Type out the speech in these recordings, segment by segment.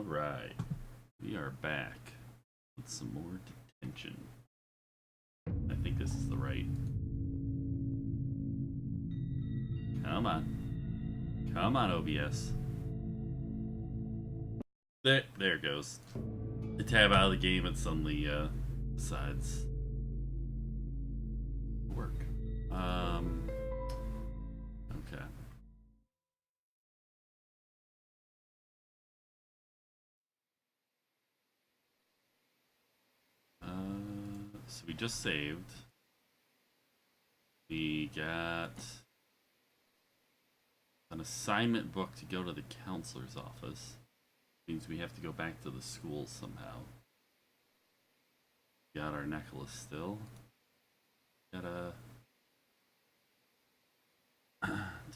Alright, we are back with some more detention. I think this is the right. Come on. Come on, OBS. There it goes. I tab out of the game and suddenly decides to work. Okay. So we just saved. We got an assignment book to go to the counselor's office. Means we have to go back to the school somehow. Got our necklace still. Gotta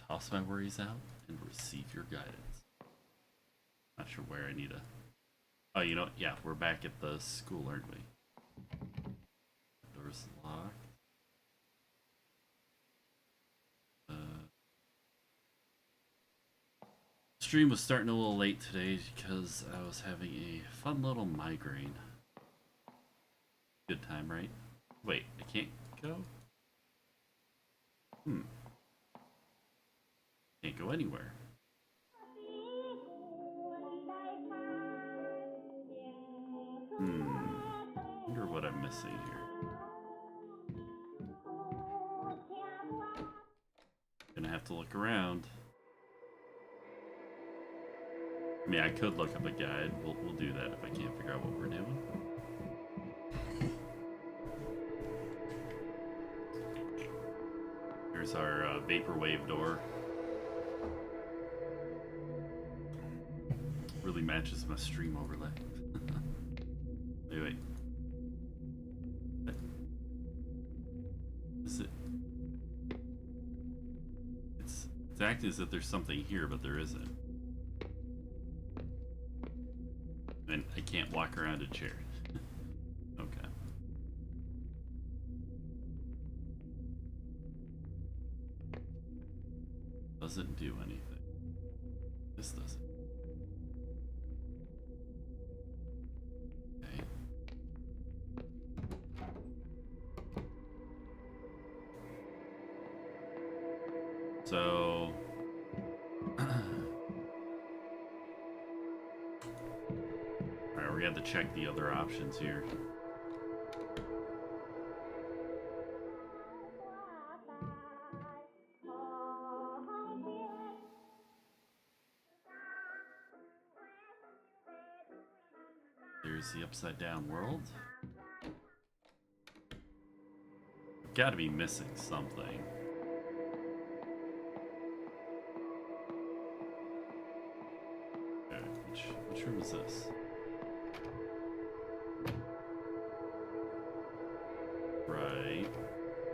toss my worries out and receive your guidance. Not sure where I need to. Oh, you know what? Yeah, we're back at the school, aren't we? Door's locked. Stream was starting a little late today because I was having a fun little migraine. Good time, right? Wait, I can't go? Can't go anywhere. Wonder what I'm missing here. Gonna have to look around. I mean, I could look up a guide. We'll do that if I can't figure out what we're doing. Here's our vaporwave door. Really matches my stream overlay. Wait. Is it? It's acting as if there's something here, but there isn't. And I can't walk around a chair. Okay. Doesn't do anything. This doesn't. Okay. So alright, we have to check the other options here. There's the upside down world. I've got to be missing something. Okay, which room is this? Right.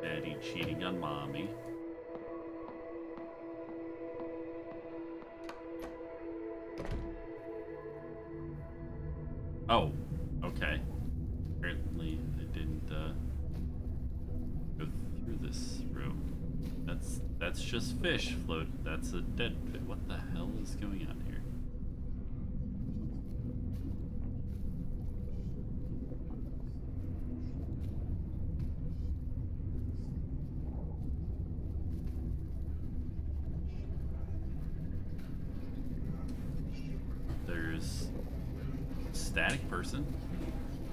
Daddy cheating on mommy. Oh, okay. Apparently I didn't go through this room. That's just fish float. That's a dead fish. What the hell is going on here? There's static person.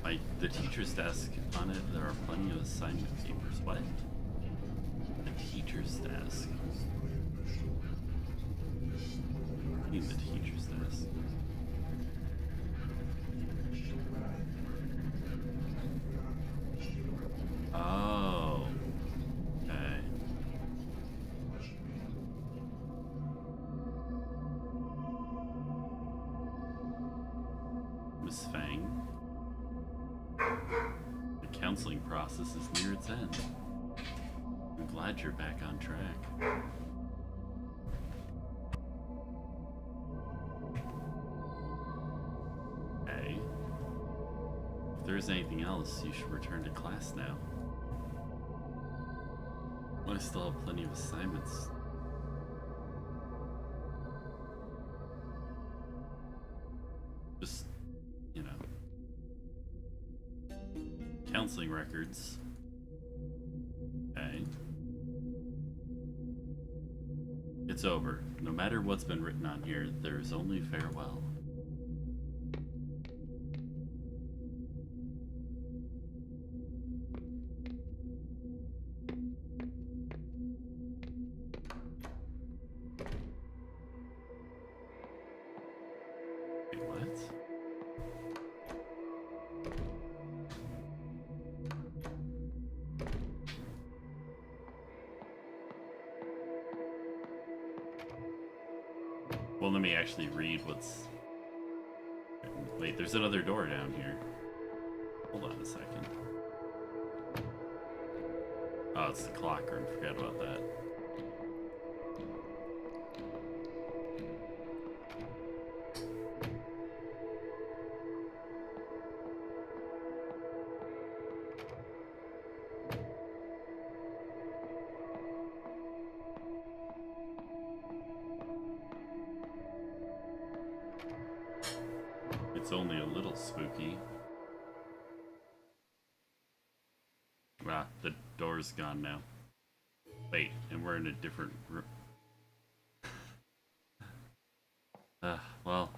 Like the teacher's desk, on it there are plenty of assignment papers. What? The teacher's desk. What do you mean the teacher's desk? Oh. Okay. Miss Fang. The counseling process is near its end. I'm glad you're back on track. Okay. If there's anything else, you should return to class now. I still have plenty of assignments. Just counseling records. Okay. It's over. No matter what's been written on here, there is only farewell. Wait, what? Well, let me actually read what's... Wait, there's another door down here. Hold on a second. Oh, it's the clock room. Forgot about that. It's only a little spooky. Ah, the door's gone now. Wait, and we're in a different room. Well,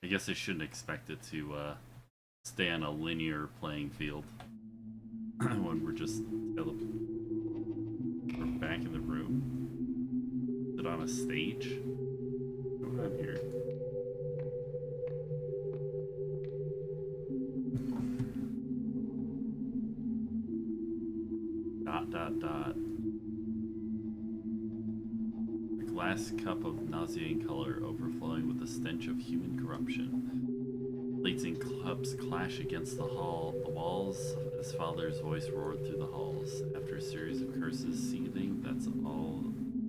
I guess I shouldn't expect it to stay on a linear playing field when we're just we're back in the room. Is it on a stage? What's going on here? Dot. A glass cup of nauseating color overflowing with the stench of human corruption. Plates and cups clash against the walls as father's voice roared through the halls. After a series of curses seething, that's all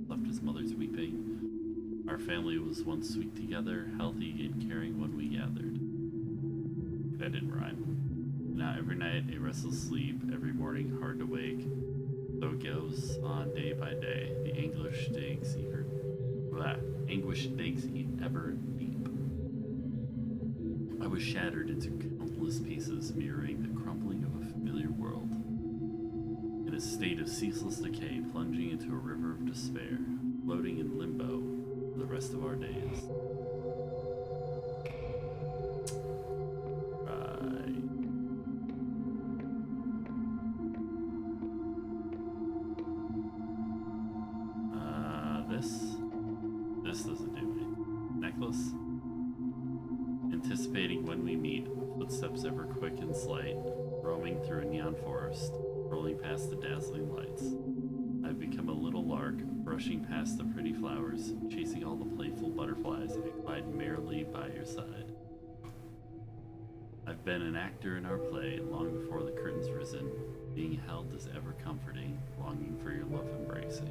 left his mother's weeping. Our family was once sweet together, healthy and caring when we gathered. That didn't rhyme. Now every night a restless sleep, every morning hard to wake. So it goes on day by day. The anguish digs ever deep. I was shattered into countless pieces, mirroring the crumbling of a familiar world. In a state of ceaseless decay, plunging into a river of despair, floating in limbo for the rest of our days. This doesn't do anything. Necklace? Anticipating when we meet, footsteps ever quick and slight, roaming through a neon forest, rolling past the dazzling lights. I've become a little lark, brushing past the pretty flowers, chasing all the playful butterflies, and glide merrily by your side. I've been an actor in our play long before the curtain's risen, being held is ever comforting, longing for your love embracing.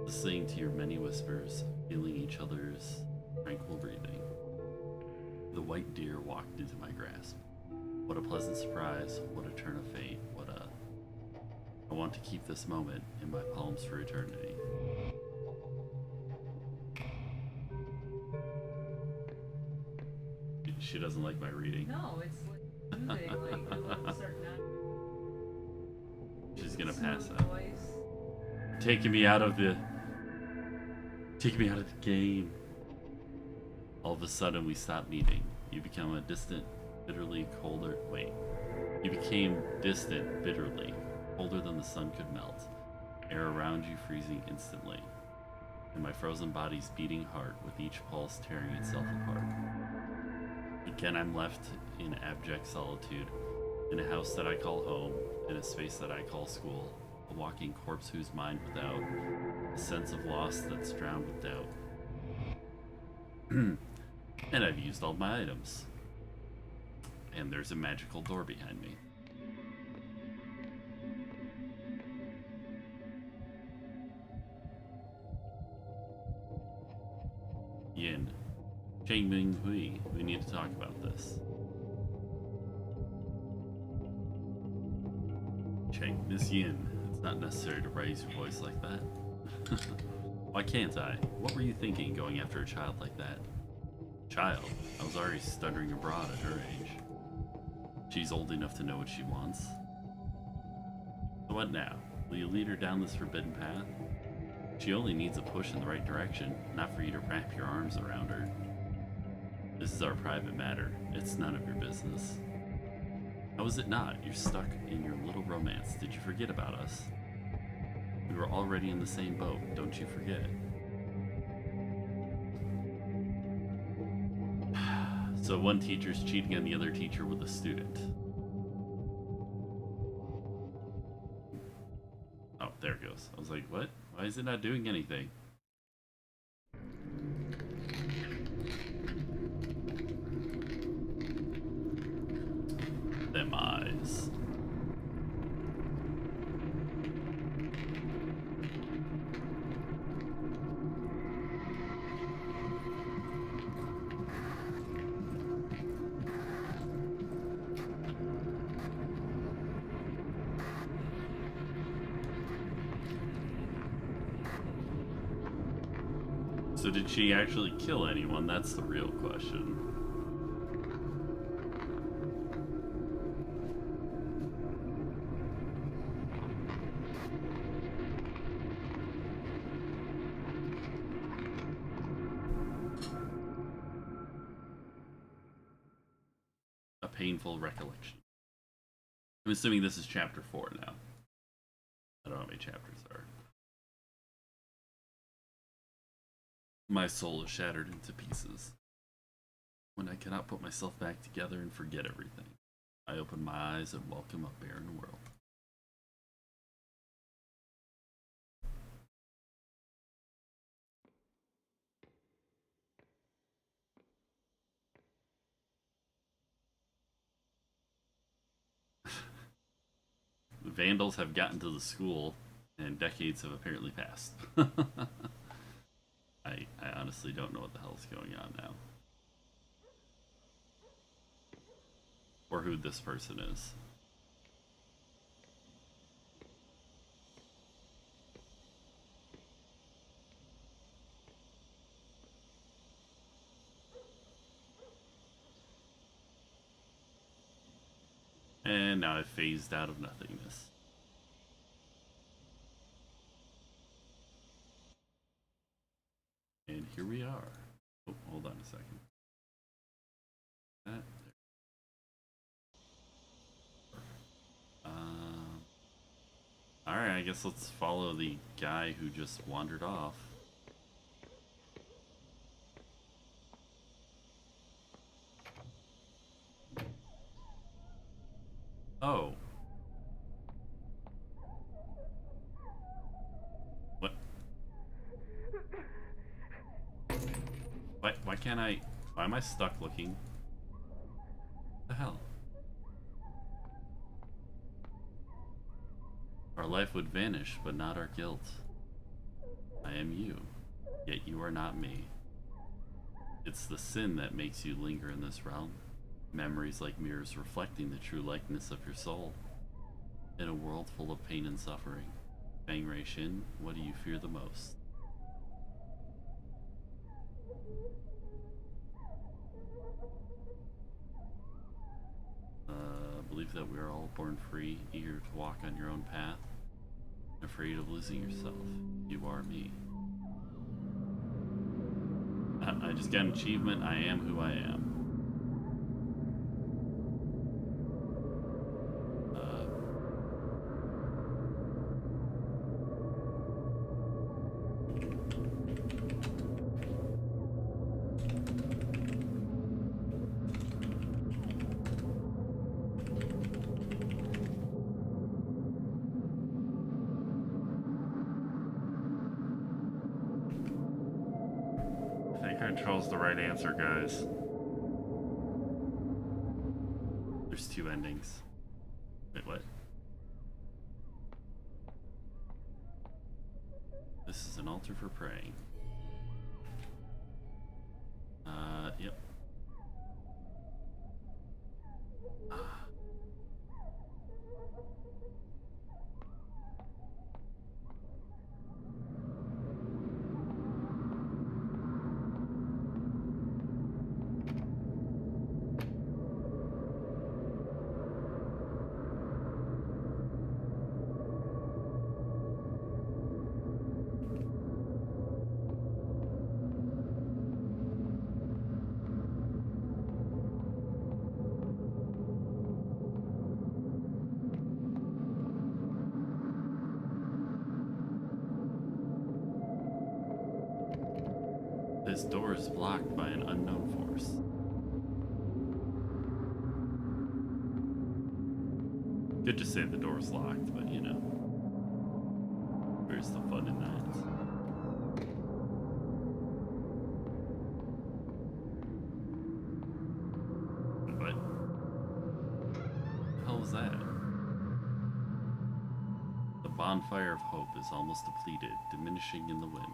Listening to your many whispers, feeling each other's tranquil breathing. The white deer walked into my grasp. What a pleasant surprise, what a turn of fate, I want to keep this moment in my palms for eternity. She doesn't like my reading. No, it's like music, like certain. She's gonna pass out. Taking me out of the game. All of a sudden we stopped meeting. You become a distant, bitterly colder. Wait. You became distant, bitterly, colder than the sun could melt. Air around you freezing instantly. And my frozen body's beating heart with each pulse tearing itself apart. Again, I'm left in abject solitude, in a house that I call home, in a space that I call school. A walking corpse whose mind without, a sense of loss that's drowned with doubt. And I've used all my items. And there's a magical door behind me. Yin. Cheng Ming Hui, we need to talk about this. Cheng, Miss Yin. It's not necessary to raise your voice like that. Why can't I? What were you thinking going after a child like that? Child? I was already stuttering abroad at her age. She's old enough to know what she wants. So what now? Will you lead her down this forbidden path? She only needs a push in the right direction, not for you to wrap your arms around her. This is our private matter. It's none of your business. How is it not? You're stuck in your little romance. Did you forget about us? We were already in the same boat. Don't you forget. So one teacher's cheating on the other teacher with a student. Oh, there it goes. I was like, what? Why is it not doing anything? Them eyes. So did she actually kill anyone? That's the real question. A painful recollection. I'm assuming this is chapter 4 now. I don't know how many chapters there are. My soul is shattered into pieces. When I cannot put myself back together and forget everything, I open my eyes and welcome a barren world. The Vandals have gotten to the school, and decades have apparently passed. I honestly don't know what the hell is going on now. Or who this person is. And now I've phased out of nothingness. And here we are. Oh, hold on a second. That there. Alright, I guess let's follow the guy who just wandered off. Oh. What? Why can't I... Why am I stuck looking? What the hell? Our life would vanish, but not our guilt. I am you, yet you are not me. It's the sin that makes you linger in this realm. Memories like mirrors reflecting the true likeness of your soul. In a world full of pain and suffering. Fang Rei Shin, what do you fear the most? Believe that we are all born free, eager to walk on your own path, afraid of losing yourself. You are me. I just got an achievement. I am who I am. Control's the right answer, guys. There's 2 endings. Wait, what? This is an altar for praying. Yep. This door is blocked by an unknown force. Could just say the door's locked, but you know. Where's the fun in that? What the hell is that? The bonfire of hope is almost depleted, diminishing in the wind.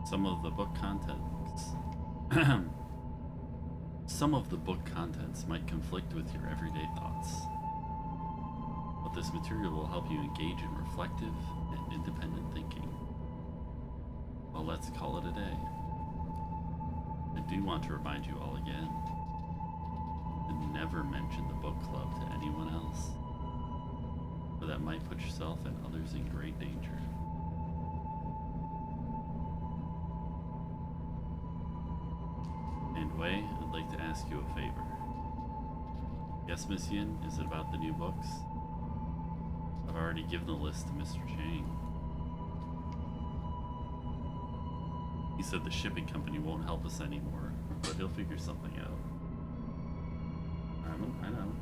Some of the book contents might conflict with your everyday thoughts. But this material will help you engage in reflective and independent thinking. Well, let's call it a day. I do want to remind you all again to never mention the book club to anyone else, for that might put yourself and others in great danger. And Wei, I'd like to ask you a favor. Yes, Miss Yin, is it about the new books? I've already given the list to Mr. Chang. He said the shipping company won't help us anymore, but he'll figure something out. I know.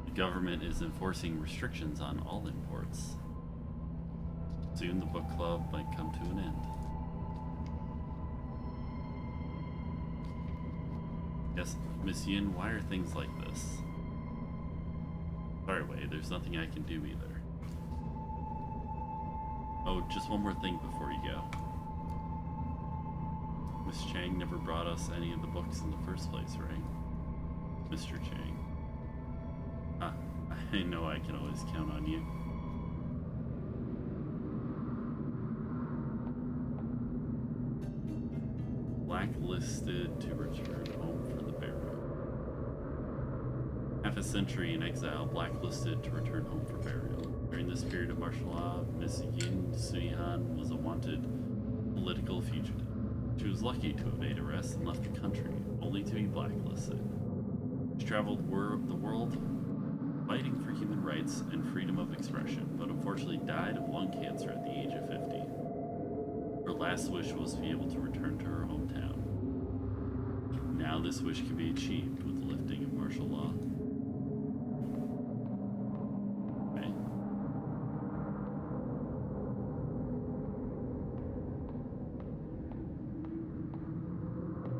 The government is enforcing restrictions on all imports. Soon the book club might come to an end. Yes, Miss Yin, why are things like this? Sorry, Wei, there's nothing I can do either. Oh, just one more thing before you go. Miss Chang never brought us any of the books in the first place, right? Mr. Chang. I know I can always count on you. Blacklisted to return home for the burial. Half a century in exile, blacklisted to return home for burial. During this period of martial law, Miss Yin Suihan was a wanted political fugitive. She was lucky to evade arrest and left the country, only to be blacklisted. She traveled the world fighting for human rights and freedom of expression, but unfortunately died of lung cancer at the age of 50. Her last wish was to be able to return to her hometown. Now this wish can be achieved with the lifting of martial law. Okay.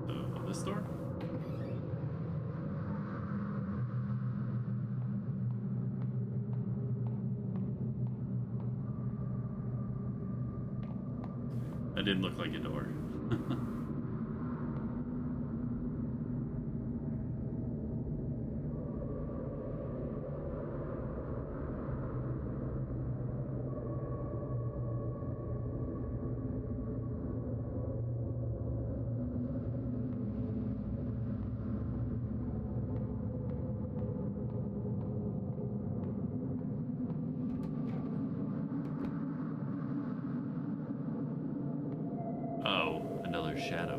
So, this door? That didn't look like a door. Oh, another shadow.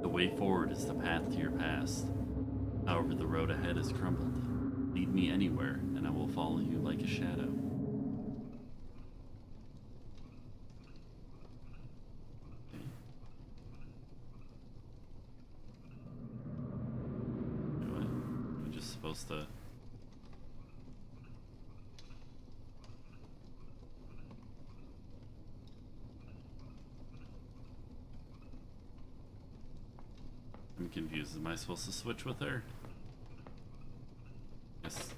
The way forward is the path to your past. However, the road ahead is crumbled. Lead me anywhere, and I will follow you like a shadow. Okay. What? I'm just supposed to... I'm confused. Am I supposed to switch with her? Yes.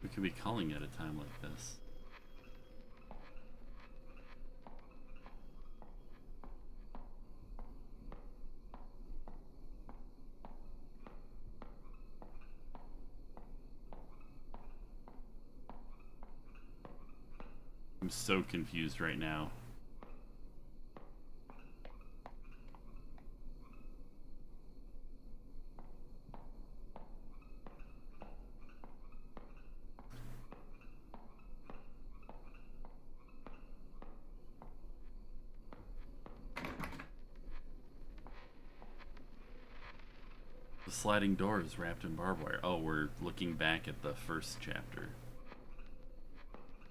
We could be calling at a time like this. I'm so confused right now. The sliding door is wrapped in barbed wire. Oh, we're looking back at the first chapter.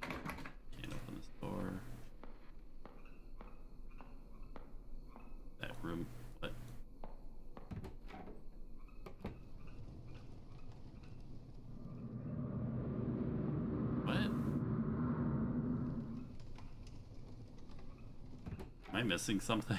Can't open this door. That room. What? What? Am I missing something?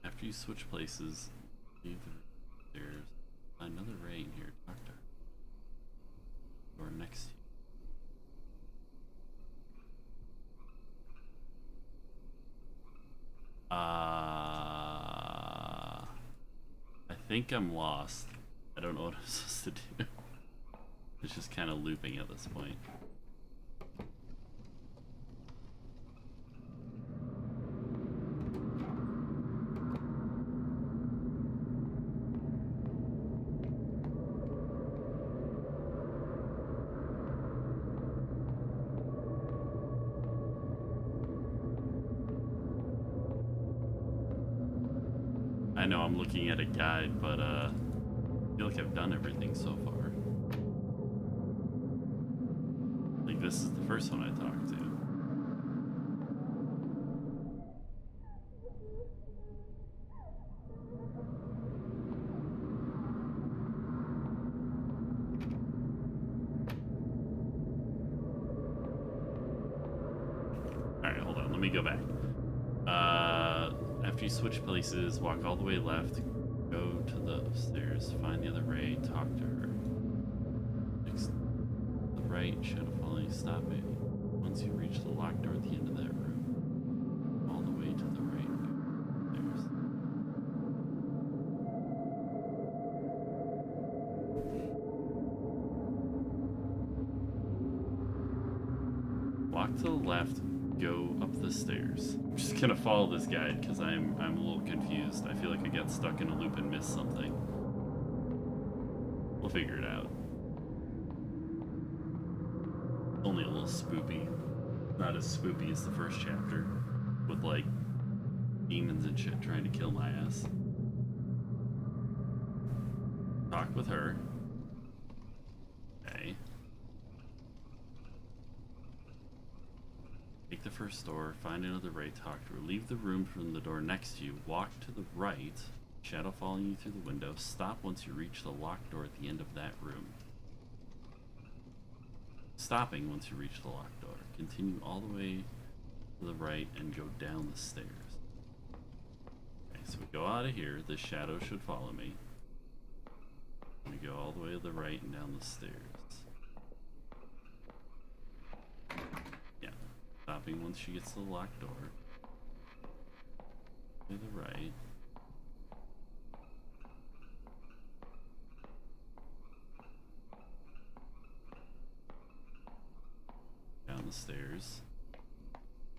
After you switch places, leave the stairs. Another ray in here, doctor. Or next to you. I think I'm lost. I don't know what I'm supposed to do. It's just kind of looping at this point. I know I'm looking at a guide, but I feel like I've done everything so far. Like this is the first one I talked to. Alright, hold on, let me go back. After you switch places, walk all the way left, go to the stairs, find the other Ray, talk to her. Next, the right, shadow following, stop it. Once you reach the locked door at the end of that room, all the way to the right, stairs. Walk to the left, go up the stairs. I'm just gonna follow this guide because I'm a little confused. I feel like I got stuck in a loop and missed something. We'll figure it out. Only a little spoopy. Not as spoopy as the first chapter, with like demons and shit trying to kill my ass. Talk with her. Okay. Take the first door, find another Ray, talk to her, leave the room from the door next to you, walk to the right, shadow following you through the window, stop once you reach the locked door at the end of that room. Stopping once you reach the locked door. Continue all the way to the right and go down the stairs. Okay, so we go out of here, the shadow should follow me. We go all the way to the right and down the stairs. Stopping once she gets to the locked door. To the right. Down the stairs.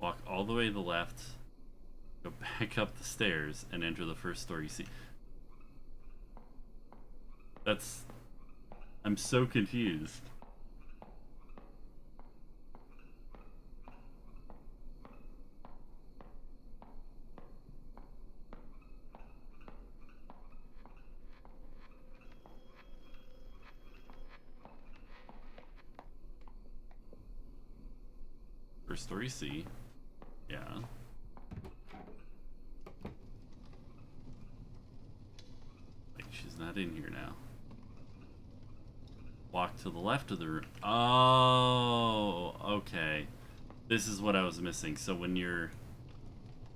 Walk all the way to the left. Go back up the stairs and enter the first door you see. That's... I'm so confused. First story C. Yeah. Like, she's not in here now. Walk to the left of the room. Oh, okay. This is what I was missing. So when you're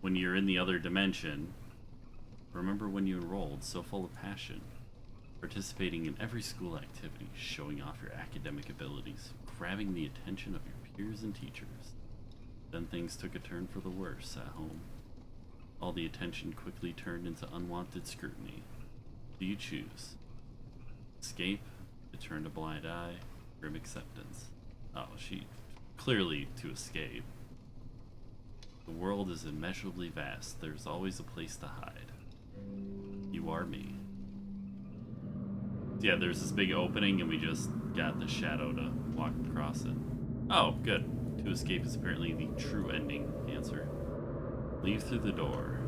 in the other dimension, remember when you enrolled, so full of passion, participating in every school activity, showing off your academic abilities, grabbing the attention of your peers and teachers. Then things took a turn for the worse at home. All the attention quickly turned into unwanted scrutiny. Do you choose? Escape, to turn a blind eye, grim acceptance. Oh, she clearly to escape. The world is immeasurably vast. There's always a place to hide. You are me. Yeah, there's this big opening and we just got the shadow to walk across it. Oh, good. To escape is apparently the true ending answer. Leave through the door.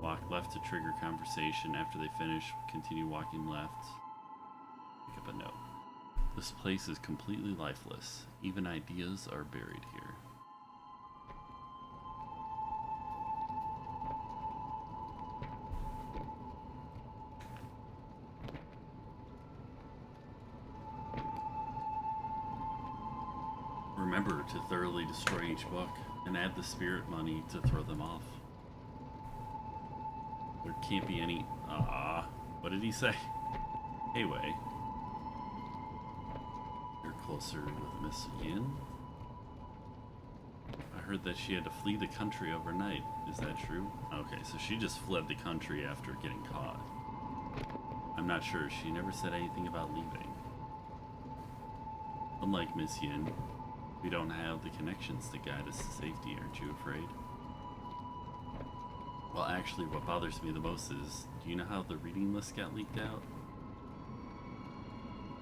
Walk left to trigger conversation. After they finish, continue walking left. Pick up a note. This place is completely lifeless. Even ideas are buried here. Remember to thoroughly destroy each book and add the spirit money to throw them off. There can't be any... what did he say? Anyway. You're closer with Miss Yin? I heard that she had to flee the country overnight. Is that true? Okay, so she just fled the country after getting caught. I'm not sure. She never said anything about leaving. Unlike Miss Yin, we don't have the connections to guide us to safety. Aren't you afraid? Well, actually, what bothers me the most is, do you know how the reading list got leaked out?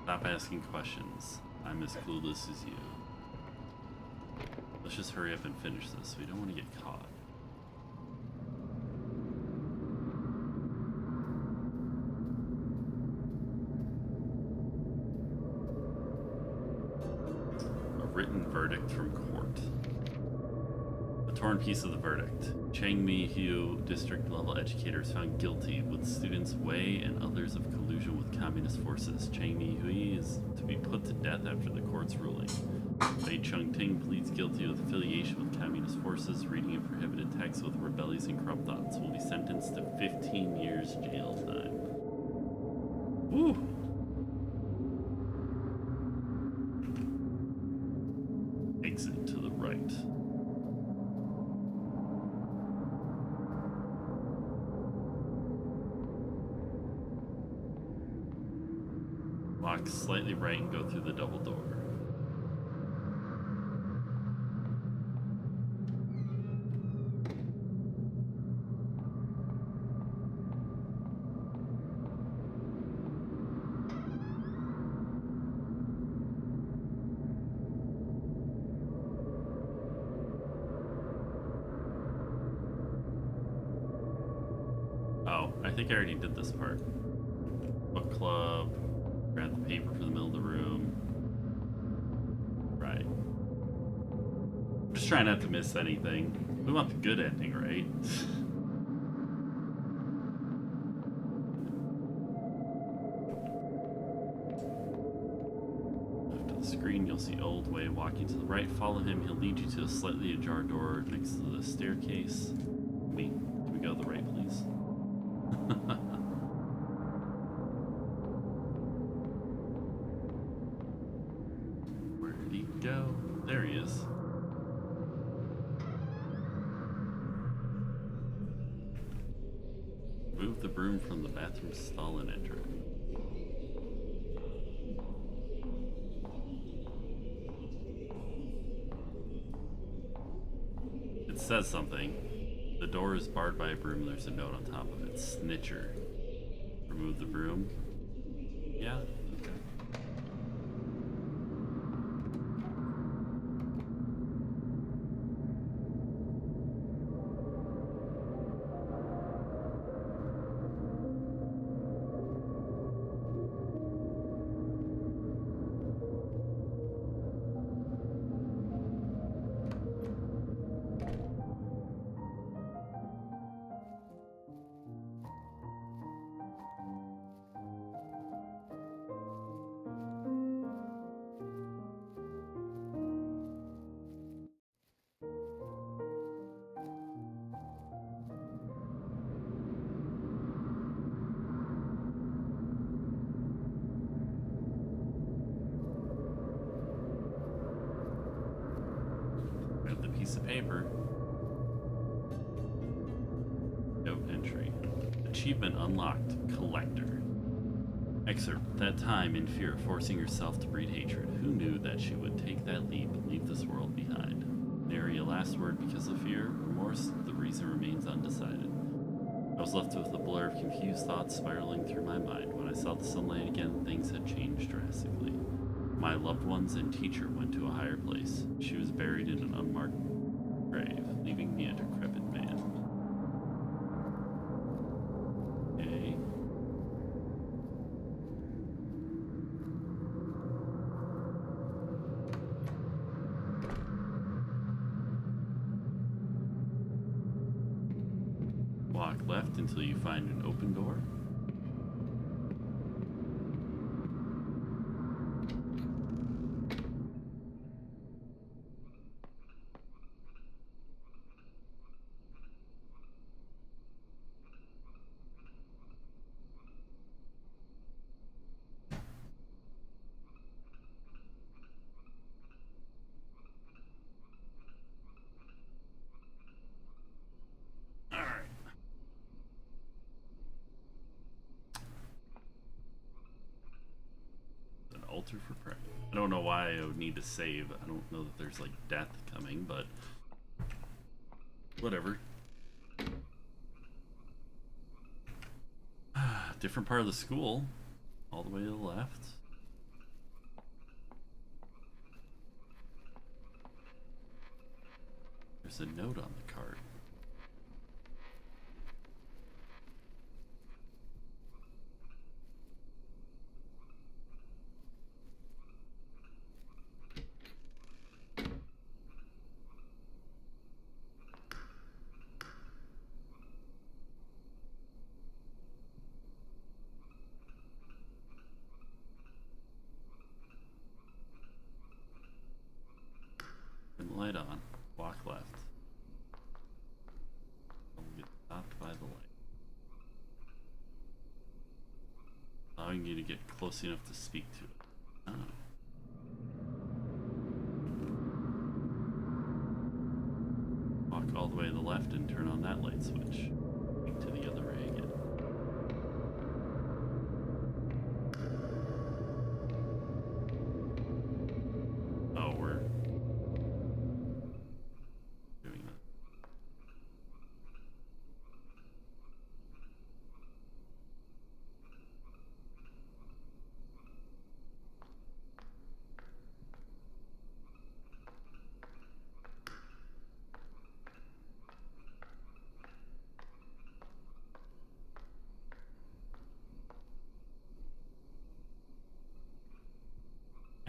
Stop asking questions. I'm as clueless as you. Let's just hurry up and finish this. We don't want to get caught. A written verdict from court. A torn piece of the verdict. Changmi Hu district level educators found guilty with students Wei and others of collusion with communist forces. Changmi Hui is to be put to death after the court's ruling. Wei Chengting pleads guilty with affiliation with communist forces, reading a prohibited text with rebellious and corrupt thoughts. Will be sentenced to 15 years jail time. Woo! Exit to the right. Walk slightly right and go through the double door. Oh, I think I already did this part. Book club. Grab the paper for the middle of the room. Right. I'm just trying not to miss anything. We want the good ending, right? After the screen, you'll see Old Wei walking to the right. Follow him. He'll lead you to a slightly ajar door next to the staircase. Can we go the right, please? Where did he go? There he is. Move the broom from the bathroom stall and enter. It says something. The door is barred by a broom. There's a note on top of it. Snitcher. Remove the broom. Yeah, okay. door. Note entry. Achievement unlocked. Collector. Excerpt. That time, in fear of forcing herself to breed hatred, who knew that she would take that leap and leave this world behind? Nary a last word because of fear. Remorse. The reason remains undecided. I was left with a blur of confused thoughts spiraling through my mind. When I saw the sunlight again, things had changed drastically. My loved ones and teacher went to a higher place. She was buried in an unmarked grave, leaving me a decrepit man. Okay. Walk left until you find an open door. Altar for prayer. I don't know why I would need to save. I don't know that there's like death coming, but whatever. Different part of the school, all the way to the left. There's a note on the card. Light on. Walk left. I'll get stopped by the light. Allowing you to get close enough to speak to it. Oh. Walk all the way to the left and turn on that light switch. Speak to the other ray again. Oh, we're doing that.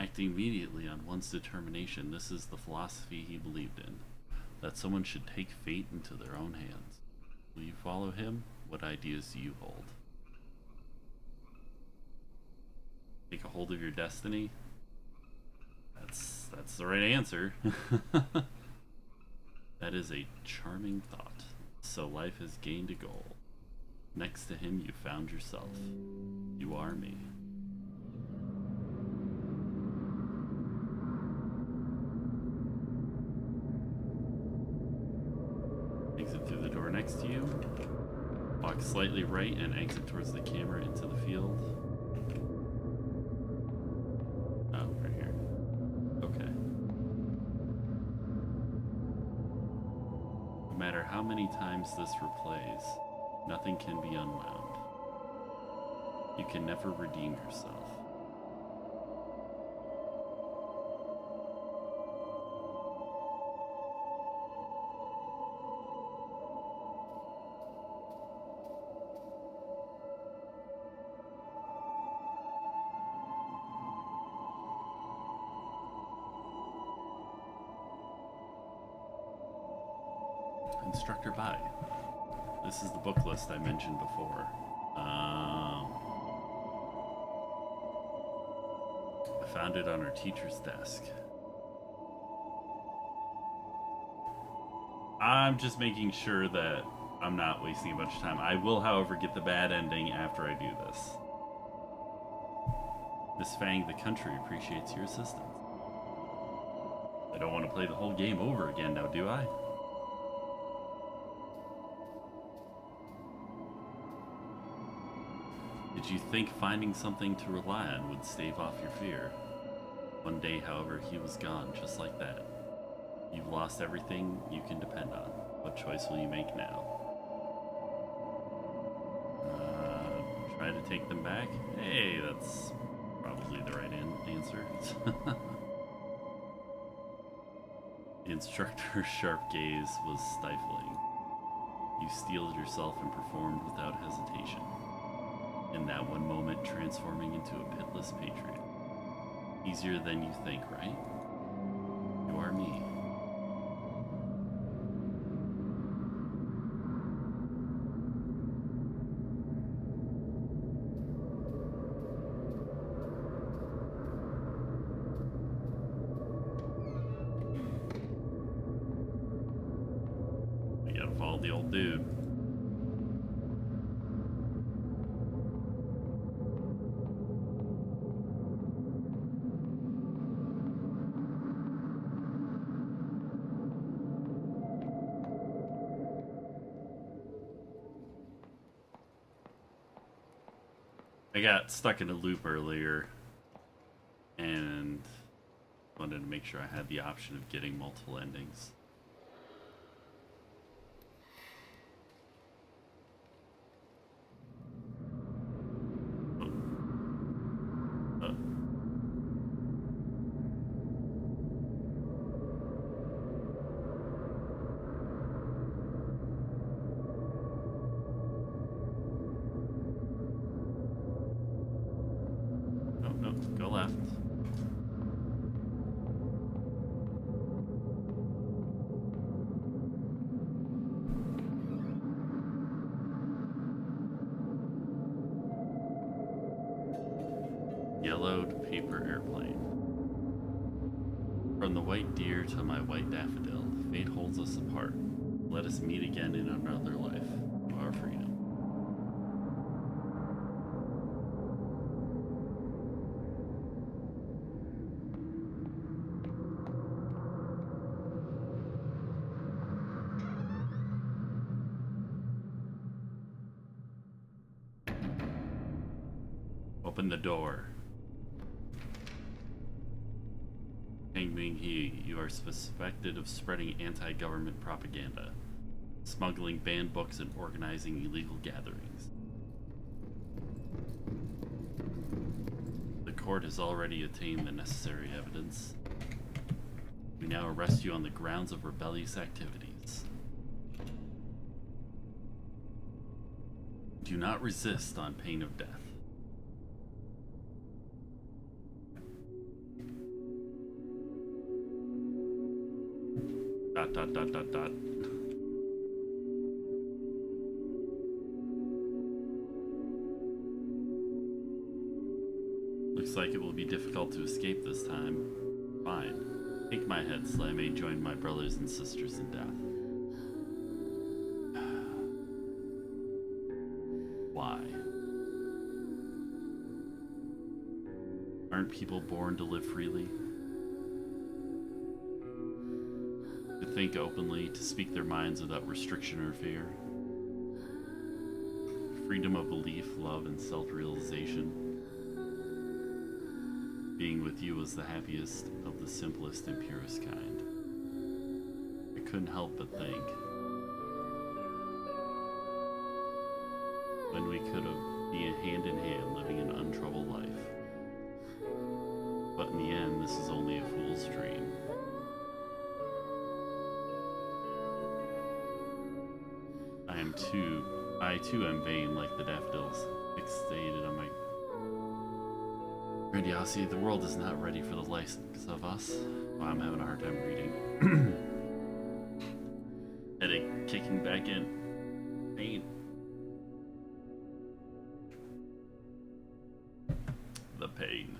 Acting immediately on one's determination, this is the philosophy he believed in. That someone should take fate into their own hands. Will you follow him? What ideas do you hold? Take a hold of your destiny? That's the right answer. That is a charming thought. So life has gained a goal. Next to him you found yourself. You are me. Exit through the door next to you. Walk slightly right and exit towards the camera into the field. Oh, right here. Okay. No matter how many times this replays, nothing can be unwound. You can never redeem yourself. Instructor by. This is the book list I mentioned before. I found it on our teacher's desk. I'm just making sure that I'm not wasting a bunch of time. I will, however, get the bad ending after I do this. Miss Fang, the country appreciates your assistance. I don't want to play the whole game over again now, do I? Did you think finding something to rely on would stave off your fear? One day, however, he was gone, just like that. You've lost everything you can depend on. What choice will you make now? Try to take them back? Hey, that's probably the right answer. The instructor's sharp gaze was stifling. You steeled yourself and performed without hesitation. In that one moment, transforming into a pitless patriot. Easier than you think, right? You are me. We gotta follow the old dude. I got stuck in a loop earlier and wanted to make sure I had the option of getting multiple endings. No, go left. Yellowed paper airplane. From the white deer to my white daffodil, fate holds us apart. Let us meet again in another life. To our freedom. Open the door. Hang Ming He, you are suspected of spreading anti-government propaganda, smuggling banned books, and organizing illegal gatherings. The court has already attained the necessary evidence. We now arrest you on the grounds of rebellious activities. Do not resist on pain of death. Dot dot dot dot dot. Looks like it will be difficult to escape this time. Fine. Take my head so I may join my brothers and sisters in death. Why? Aren't people born to live freely? To think openly, to speak their minds without restriction or fear? Freedom of belief, love, and self-realization. Being with you was the happiest of the simplest and purest kind. I couldn't help but think, when we could have been hand in hand living an untroubled life. But in the end, this is only a fool's dream. I too am vain like the daffodils, fixated on my grandiosity. The world is not ready for the likes of us. Wow, I'm having a hard time reading. Headache kicking back in. Pain. The pain.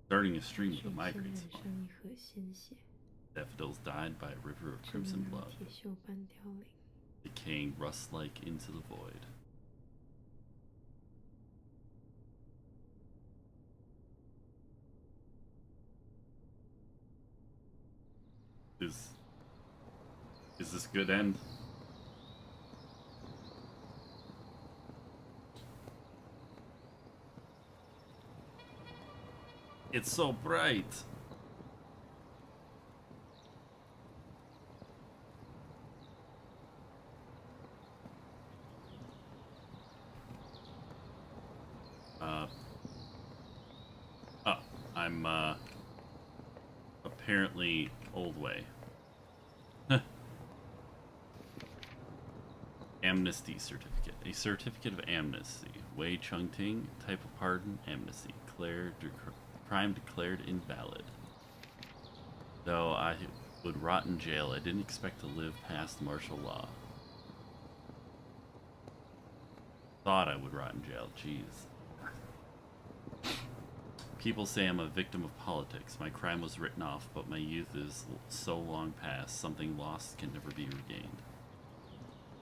Starting a stream with a migraine spine. Daffodils died by a river of crimson blood, decaying rust-like into the void. Is this good end? It's so bright. Oh, I'm, apparently old way. Amnesty certificate. A certificate of amnesty. Wei Chung Ting, type of pardon, amnesty. Crime declared invalid. Though I would rot in jail, I didn't expect to live past martial law. Thought I would rot in jail, jeez. People say I'm a victim of politics. My crime was written off, but my youth is so long past, something lost can never be regained.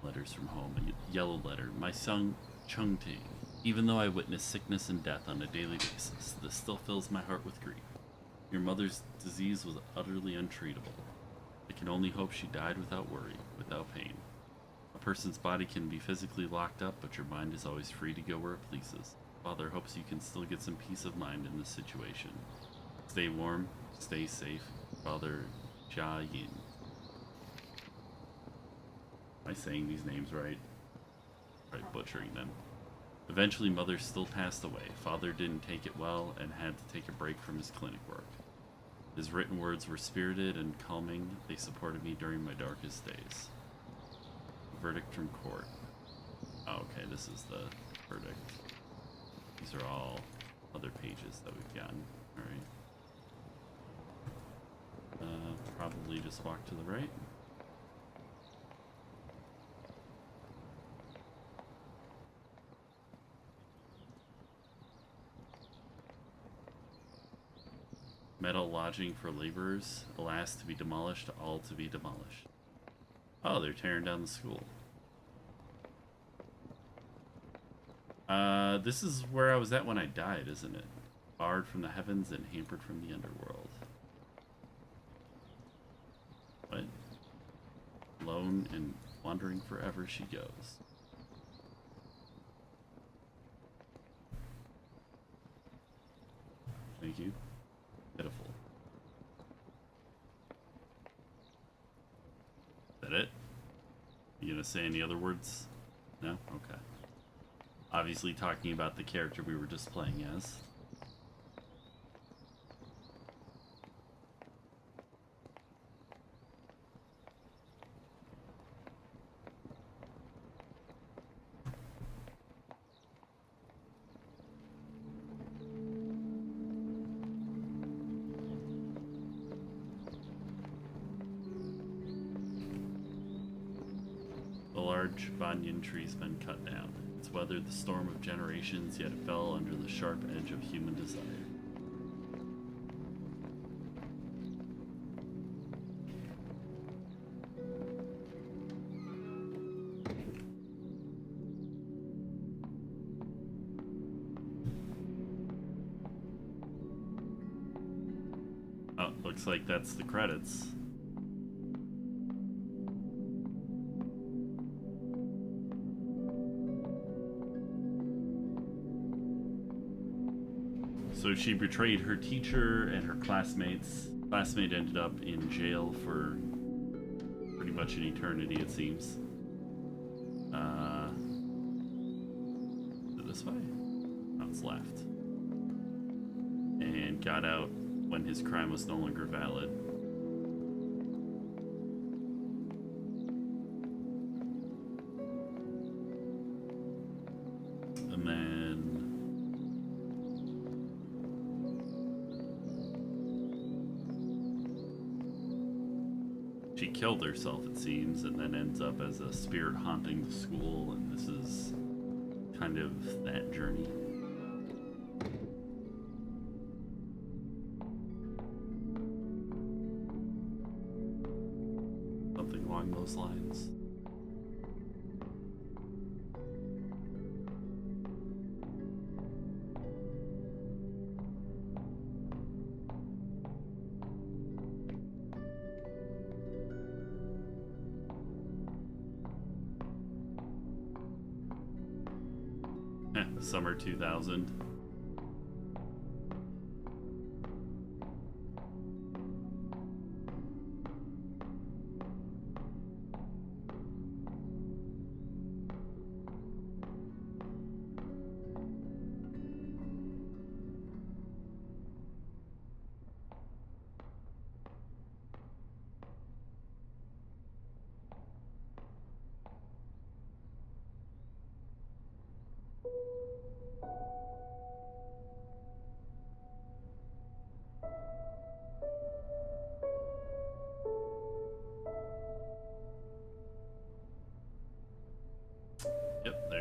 Letters from home, a yellow letter. My son, Chung Ting. Even though I witness sickness and death on a daily basis, this still fills my heart with grief. Your mother's disease was utterly untreatable. I can only hope she died without worry, without pain. A person's body can be physically locked up, but your mind is always free to go where it pleases. Father hopes you can still get some peace of mind in this situation. Stay warm, stay safe. Father Jia Yin. Am I saying these names right? Right, butchering them. Eventually, Mother still passed away. Father didn't take it well and had to take a break from his clinic work. His written words were spirited and calming. They supported me during my darkest days. Verdict from court. Oh, okay, this is the verdict. These are all other pages that we've gotten. Alright. Probably just walk to the right. Metal lodging for laborers, alas to be demolished, all to be demolished. Oh, they're tearing down the school. This is where I was at when I died, isn't it? Barred from the heavens and hampered from the underworld. What? Alone and wandering forever she goes. Thank you. Pitiful. Is that it? You gonna say any other words? No? Okay. Obviously talking about the character we were just playing as. The large banyan tree's been cut down. It's weathered the storm of generations, yet it fell under the sharp edge of human desire. Oh, looks like that's the credits. So she betrayed her teacher and her classmates. Classmate ended up in jail for pretty much an eternity, it seems. Is it this way? No, it's left. And got out when his crime was no longer valid. And then she killed herself, it seems, and then ends up as a spirit haunting the school, and this is kind of that journey. Something along those lines. Summer 2000.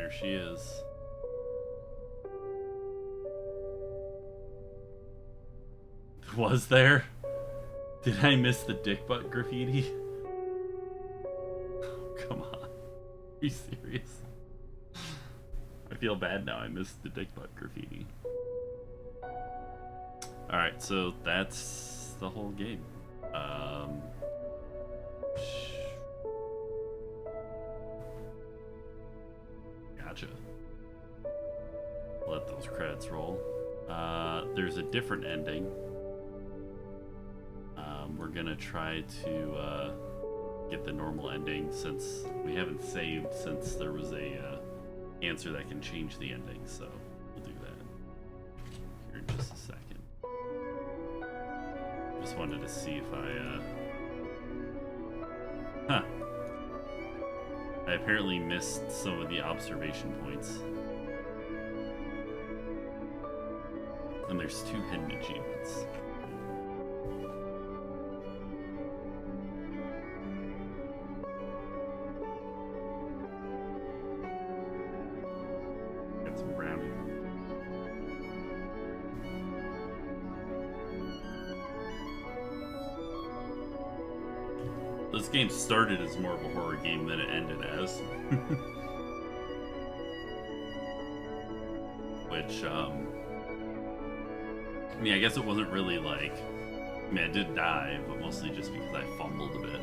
There she is. Was there? Did I miss the dick butt graffiti? Oh, come on. Are you serious? I feel bad now. I missed the dick butt graffiti. Alright, so that's the whole game. Gotcha. Let those credits roll. There's a different ending. We're gonna try to get the normal ending since we haven't saved since there was a answer that can change the ending, so we'll do that here in just a second. Just wanted to see if I apparently missed some of the observation points. And there's 2 hidden achievements. Got some brownie. This game started as more of a horror game than it ended as. Which, I mean, I guess it wasn't really like... I mean, I did die, but mostly just because I fumbled a bit.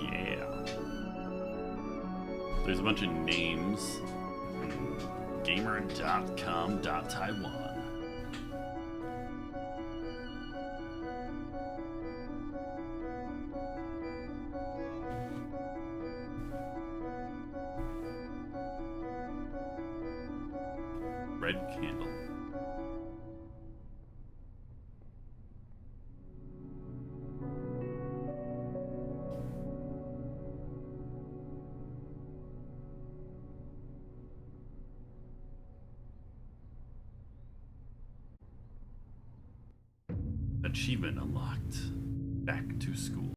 Yeah. There's a bunch of names. Gamer.com.Taiwan. Red candle. Achievement unlocked. Back to school.